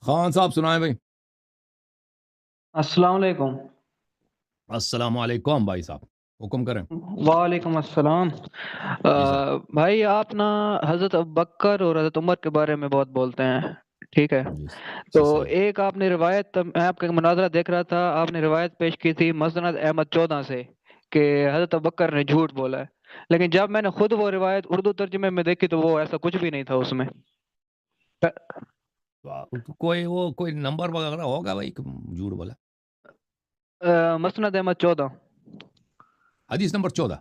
خان صاحب سنائیں بھائی. السلام علیکم۔ السلام علیکم بھائی صاحب، حکم کریں. وعلیکم السلام۔ جی صاحب. بھائی آپ نا حضرت ابوبکر اور حضرت عمر کے بارے میں بہت بولتے ہیں، ٹھیک ہے؟ جی تو جی صحیح. ایک آپ نے روایت، میں آپ کا مناظرہ دیکھ رہا تھا، آپ نے روایت پیش کی تھی مسند احمد 14 سے کہ حضرت ابوبکر نے جھوٹ بولا ہے، لیکن جب میں نے خود وہ روایت اردو ترجمے میں دیکھی تو وہ ایسا کچھ بھی نہیں تھا اس میں۔ کوئی نمبر وغیرہ ہوگا بھائی کہ جھوٹ بولا؟ مسند احمد 14۔ حدیث نمبر 14.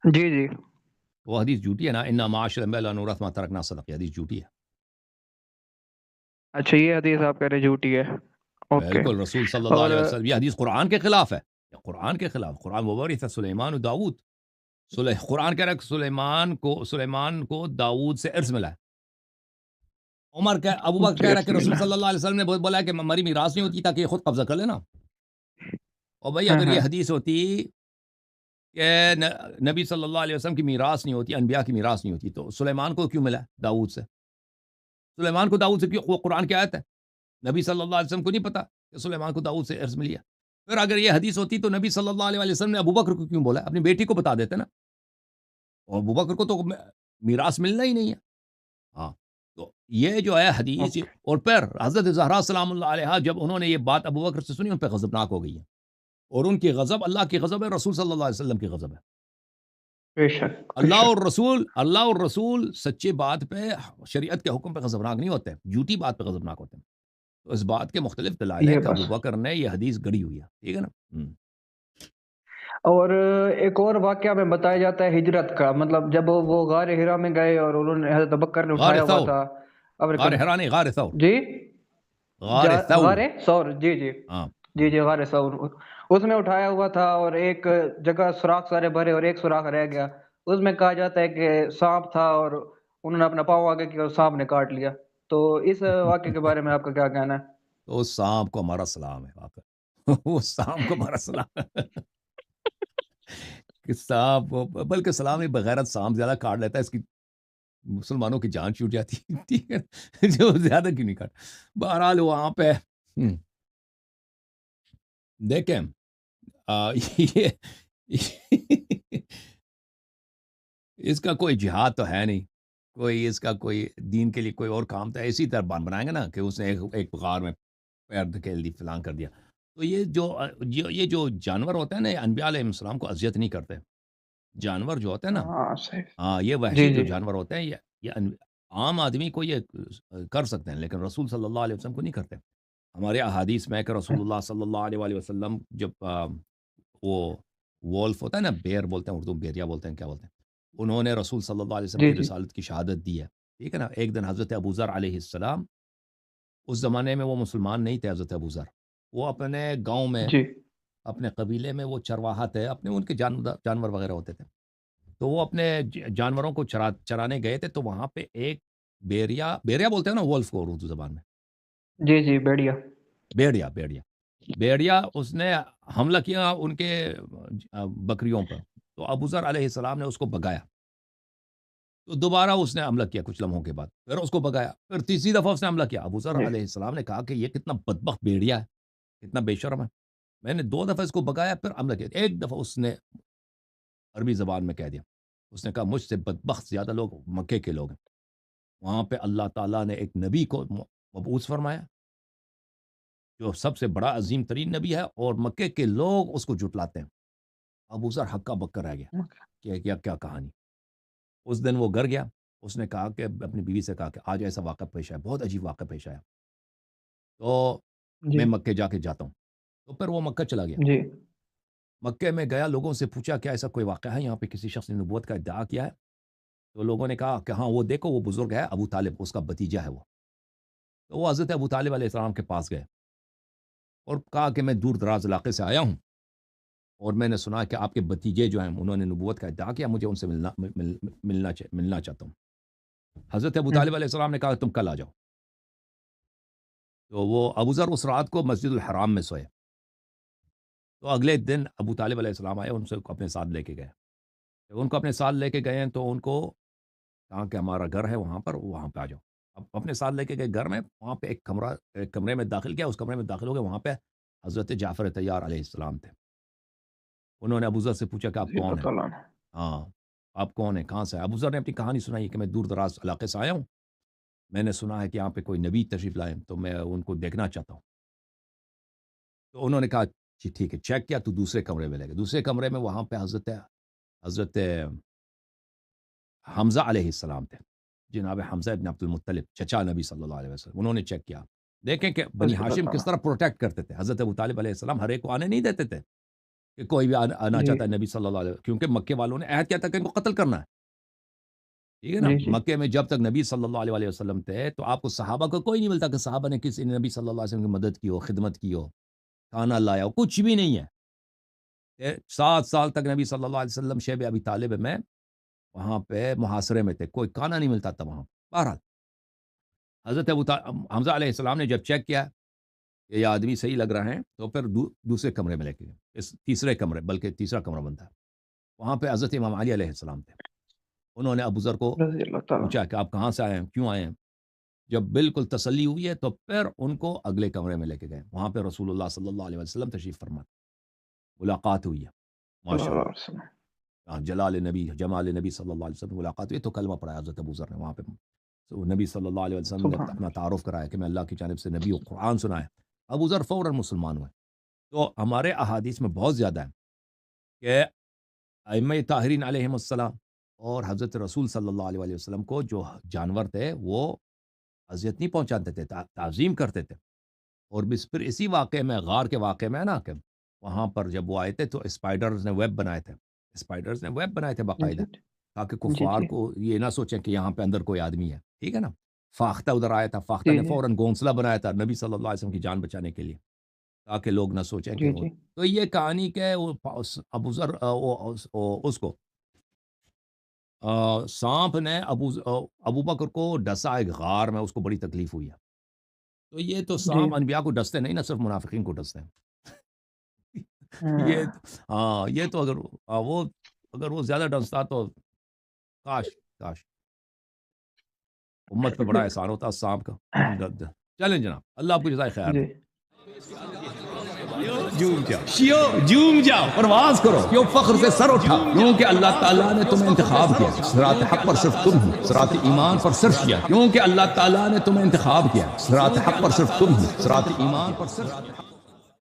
جی جی۔ وہ حدیث جھوٹی ہے نا، انا معاشر الانبیاء لا نورث ما ترکنا صدقہ، حدیث جھوٹی ہے. اچھا یہ حدیث آپ کہہ رہے جھوٹی ہے؟ اوکے۔ بالکل، رسول صلی اللہ اور علیہ وسلم، یہ حدیث قرآن کے خلاف ہے. یہ قرآن کے خلاف. قرآن وورث سلیمان و داؤد. قرآن کہہ رہا ہے کہ سلیمان کو داؤد سے ارث ملا ہے. ابو بکر کہہ رہا ہے کہ رسول صلی اللہ علیہ وسلم نے بولا ہے کہ ہماری میراث نہیں ہوتی تاکہ یہ خود قبضہ کر لینا. اور بھائی ہاں اگر ہاں یہ حدیث ہوتی کہ نبی صلی اللہ علیہ وسلم کی میراث نہیں ہوتی، انبیاء کی میراث نہیں ہوتی، تو سلیمان کو کیوں ملا داؤد سے؟ سلیمان کو داؤد سے کیوں؟ وہ قرآن کی آیت ہے. نبی صلی اللہ علیہ وسلم کو نہیں پتا کہ سلیمان کو داؤد سے ارث ملی ہے. پھر اگر یہ حدیث ہوتی تو نبی صلی اللہ علیہ وسلم نے ابو بکر کو کیوں بولا؟ اپنی بیٹی کو بتا دیتے نا. اور ابو بکر کو تو میراث ملنا ہی نہیں ہے. ہاں. تو یہ جو ہے حدیث، اوکے۔ اور پھر حضرت زہرا سلام اللہ علیہا جب انہوں نے یہ بات ابو بکر سے سنی، ان پہ غضبناک ہو گئی ہے. اور ان کی غضب اللہ کی غضب ہے، رسول صلی اللہ علیہ وسلم کی غضب ہے. بے شک بے شک۔ اللہ اور رسول سچے بات پہ، شریعت کے حکم پہ غضبناک نہیں ہوتے، جھوٹی بات پہ غضبناک ہوتے ہیں. تو اس بات کے مختلف دلائل ہیں یہ کہ ابو بس۔ بکر نے یہ حدیث گڑی ہوئی ہے. ٹھیک ہے نا. اور ایک اور واقعہ میں بتایا جاتا ہے ہجرت کا، مطلب جب وہ غار ہرا میں گئے اور انہوں نے حضرت ابوبکر نے غار اٹھایا ہوا ثور. تھا ابر غار حرا نہیں، غار ثور. جی غار ثور. غار سور، جی جی ہاں. جی جی غار سور، اس میں اٹھایا ہوا تھا اور ایک جگہ سوراخ سارے بھرے اور ایک سوراخ رہ گیا، اس میں کہا جاتا ہے کہ سانپ تھا اور انہوں نے اپنا پاؤں آگے کیا اور سانپ نے کاٹ لیا۔ تو اس واقعے کے بارے میں آپ کا کیا کہنا ہے؟ تو اس سانپ کو ہمارا سلام ہے واقع. وہ سانپ کو ہمارا سلام ہے. کہ سانپ، بلکہ سلام ہی بغیرت سانپ زیادہ کاٹ لیتا ہے، اس کی مسلمانوں کی جان چھوٹ جاتی ہے. ٹھیک ہے، جو زیادہ کیوں نہیں کاٹ. بہرحال وہاں پہ دیکھیں یہ اس کا کوئی جہاد تو ہے نہیں، کوئی اس کا کوئی دین کے لیے کوئی اور کام تو اسی طرح بنائیں گے نا کہ اس نے ایک غار میں پیر دھکیل دی، فلان کر دیا. تو یہ جو جانور ہوتے ہیں نا، یہ انبیاء علیہ السلام کو اذیت نہیں کرتے. جانور جو ہوتے ہیں نا، ہاں صحیح۔ ہاں، یہ جی وحشی جو جی۔ جانور ہوتے ہیں، یہ عام آدمی کو یہ کر سکتے ہیں، لیکن رسول صلی اللہ علیہ وسلم کو نہیں کرتے. ہمارے احادیث میں کہ رسول اللہ صلی اللہ علیہ وآلہ وسلم جب وہ وولف ہوتا ہے نا، بیر بولتے ہیں اردو، بیریا بولتے ہیں، کیا بولتے ہیں، انہوں نے رسول صلی اللہ علیہ وسلم جی کی جی رسالت کی شہادت دی ہے. ٹھیک ہے نا. ایک دن حضرت ابو ذر علیہ السلام، اس زمانے میں وہ مسلمان نہیں تھے حضرت ابو ذر، وہ اپنے گاؤں میں، جی اپنے قبیلے میں وہ چرواہا تھے، اپنے ان کے جانور وغیرہ ہوتے تھے. تو وہ اپنے جانوروں کو چرانے گئے تھے. تو وہاں پہ ایک بیریا بولتے ہیں نا وولف کو اردو زبان میں، جی جی بڑھیا۔ بیڑیا اس نے حملہ کیا ان کے بکریوں پر. تو ابو ذر علیہ السلام نے اس کو بگایا. تو دوبارہ اس نے حملہ کیا کچھ لمحوں کے بعد، پھر اس کو بگایا، پھر تیسری دفعہ اس نے حملہ کیا. ابو ذر جی علیہ السلام نے کہا کہ یہ کتنا بدبخت بیڑیا ہے، کتنا بے شرم ہے. میں نے 2 دفعہ اس کو بگایا، پھر حملہ کیا. ایک دفعہ اس نے عربی زبان میں کہہ دیا، اس نے کہا مجھ سے بدبخت زیادہ لوگ مکے کے لوگ ہیں. وہاں پہ اللہ تعالیٰ نے ایک نبی کو مبعوث فرمایا جو سب سے بڑا عظیم ترین نبی ہے، اور مکے کے لوگ اس کو جھٹلاتے ہیں. ابو ذر ہکا بکا رہ گیا کہ کیا کہانی. اس دن وہ گھر گیا، اس نے کہا کہ اپنی بیوی سے کہا کہ آج ایسا واقعہ پیش آیا، بہت عجیب واقعہ پیش آیا، تو جی میں مکے جا کے جاتا ہوں. تو پھر وہ مکہ چلا گیا. جی مکے میں گیا، لوگوں سے پوچھا کیا ایسا کوئی واقعہ ہے یہاں پہ کسی شخص نے نبوت کا ادعا کیا ہے؟ تو لوگوں نے کہا کہ ہاں وہ دیکھو وہ بزرگ ہے ابو طالب، اس کا بھتیجا ہے وہ. تو وہ حضرت ابو طالب علیہ السلام کے پاس گئے اور کہا کہ میں دور دراز علاقے سے آیا ہوں، اور میں نے سنا کہ آپ کے بھتیجے جو ہیں انہوں نے نبوت کا ادعا کیا، مجھے ان سے ملنا چاہتا ہوں. حضرت ابو طالب علیہ السلام نے کہا تم کل آ جاؤ. تو وہ ابو ذر اس رات کو مسجد الحرام میں سوئے. تو اگلے دن ابو طالب علیہ السلام آئے، ان سے اپنے ساتھ لے کے گئے. جب ان کو اپنے ساتھ لے کے گئے ہیں تو ان کو کہا کہ ہمارا گھر ہے وہاں پہ آ جاؤ. اپنے ساتھ لے کے گئے گھر میں، وہاں پہ ایک کمرے میں داخل کیا، اس کمرے میں داخل ہو گئے، وہاں پہ حضرت جعفر طیار علیہ السلام تھے۔ انہوں نے ابوذر سے پوچھا کہ آپ رضی اللہ کون ہیں؟ تعالیٰ عنہ۔ ہاں، آپ کون ہیں، کہاں سے؟ ابوذر نے اپنی کہانی سنائی کہ میں دور دراز علاقے سے آیا ہوں، میں نے سنا ہے کہ یہاں پہ کوئی نبی تشریف لائے، تو میں ان کو دیکھنا چاہتا ہوں۔ تو انہوں نے کہا جی ٹھیک ہے، چیک کیا تو دوسرے کمرے میں لے گئے، دوسرے کمرے میں وہاں پہ حضرت حمزہ علیہ السلام تھے، جناب حمزہ ابن عبد المطلب، چچا نبی صلی اللہ علیہ وسلم۔ انہوں نے چیک کیا، دیکھیں کہ بنی رضی اللہ ہاشم کس تعالیٰ طرح پروٹیکٹ کرتے تھے۔ حضرت ابو طالب علیہ السلام ہر ایک کو آنے نہیں دیتے تھے کہ کوئی بھی آنا جی چاہتا ہے نبی صلی اللہ علیہ وسلم، کیونکہ مکے والوں نے عہد کیا تھا کہ ان کو قتل کرنا ہے، ٹھیک ہے نا۔ جی جی مکے میں جب تک نبی صلی اللہ علیہ وسلم تھے تو آپ کو صحابہ کو کوئی نہیں ملتا کہ صحابہ نے کسی نبی صلی اللہ علیہ وسلم کی مدد کی ہو، خدمت کی ہو، کھانا لایا ہو، کچھ بھی نہیں ہے۔ 7 سال تک نبی صلی اللہ علیہ وسلم شیب ابی طالب میں وہاں پہ محاصرے میں تھے، کوئی کھانا نہیں ملتا تھا وہاں۔ بہرحال حضرت حمزہ علیہ السلام نے جب چیک کیا کہ یہ آدمی صحیح لگ رہا ہے، تو پھر دوسرے کمرے میں لے کے گئے، تیسرے کمرے، بلکہ تیسرا کمرہ بنتا ہے، وہاں پہ حضرت امام علی علیہ السلام تھے۔ انہوں نے ابوذر کو رضی اللہ تعالیٰ پوچھا کہ آپ کہاں سے آئے ہیں، کیوں آئے ہیں؟ جب بالکل تسلی ہوئی ہے تو پھر ان کو اگلے کمرے میں لے کے گئے، وہاں پہ رسول اللہ صلی اللہ علیہ وسلم تشریف فرما، ملاقات ہوئی ہے، صلی ماشاء اللہ اللہ، علیہ وسلم۔ جمال نبی صلی اللہ علیہ وسلم سے ملاقات ہوئی، تو کلمہ پڑھا حضرت ابوذر نے وہاں پہ۔ تو نبی صلی اللہ علیہ وسلم نے سبحان اپنا تعارف کرایا کہ میں اللہ کی جانب سے نبی و قرآن سنا ہے، ابوذر فوراً مسلمان ہوئے۔ تو ہمارے احادیث میں بہت زیادہ ہے کہ ائمہ طاہرین علیہم السلام اور حضرت رسول صلی اللہ علیہ وسلم کو جو جانور تھے وہ اذیت نہیں پہنچاتے تھے، تعظیم کرتے تھے۔ اور بس پھر اسی واقعے میں، غار کے واقعے میں ہے نا، کہ وہاں پر جب وہ آئے تھے تو اسپائڈرز نے ویب بنائے تھے، اسپائڈرز نے ویب بنائے تھے جی باقاعدہ، جی تاکہ جی کفار جی کو یہ نہ سوچیں کہ یہاں پہ اندر کوئی آدمی ہے، ٹھیک ہے نا۔ فاختہ ادھر آیا تھا، فاختہ جی نے جی فوراً گھونسلہ بنایا تھا نبی صلی اللہ علیہ وسلم کی جان بچانے کے لیے، تاکہ لوگ نہ سوچیں کہ جی وہ۔ جی تو یہ کہانی کہ ابوذر اس کو سانپ نے ابو بکر کو ڈسا ایک غار میں، اس کو بڑی تکلیف ہوئی ہے۔ تو یہ تو جی سانپ انبیاء کو ڈستے نہیں، نہ صرف منافقین کو ڈستے ہیں۔ یہ ہاں، ہاں، یہ تو اگر وہ زیادہ ڈستا تو کاش کاش امت پہ بڑا احسان ہوتا سانپ کا، لیکن چلیں جناب، اللہ آپ کو جزائے خیر جی دے۔ جوم جاؤ، پرواز کرو، کیوں فخر سے سر اٹھا، کیونکہ اللہ تعالیٰ نے تمہیں انتخاب کیا، صراط حق پر صرف تم ہو، صراط ایمان پر صرف کیا، کیونکہ اللہ تعالیٰ نے تمہیں انتخاب کیا، صراط حق پر صرف تم ہو، صراط ایمان پر صرف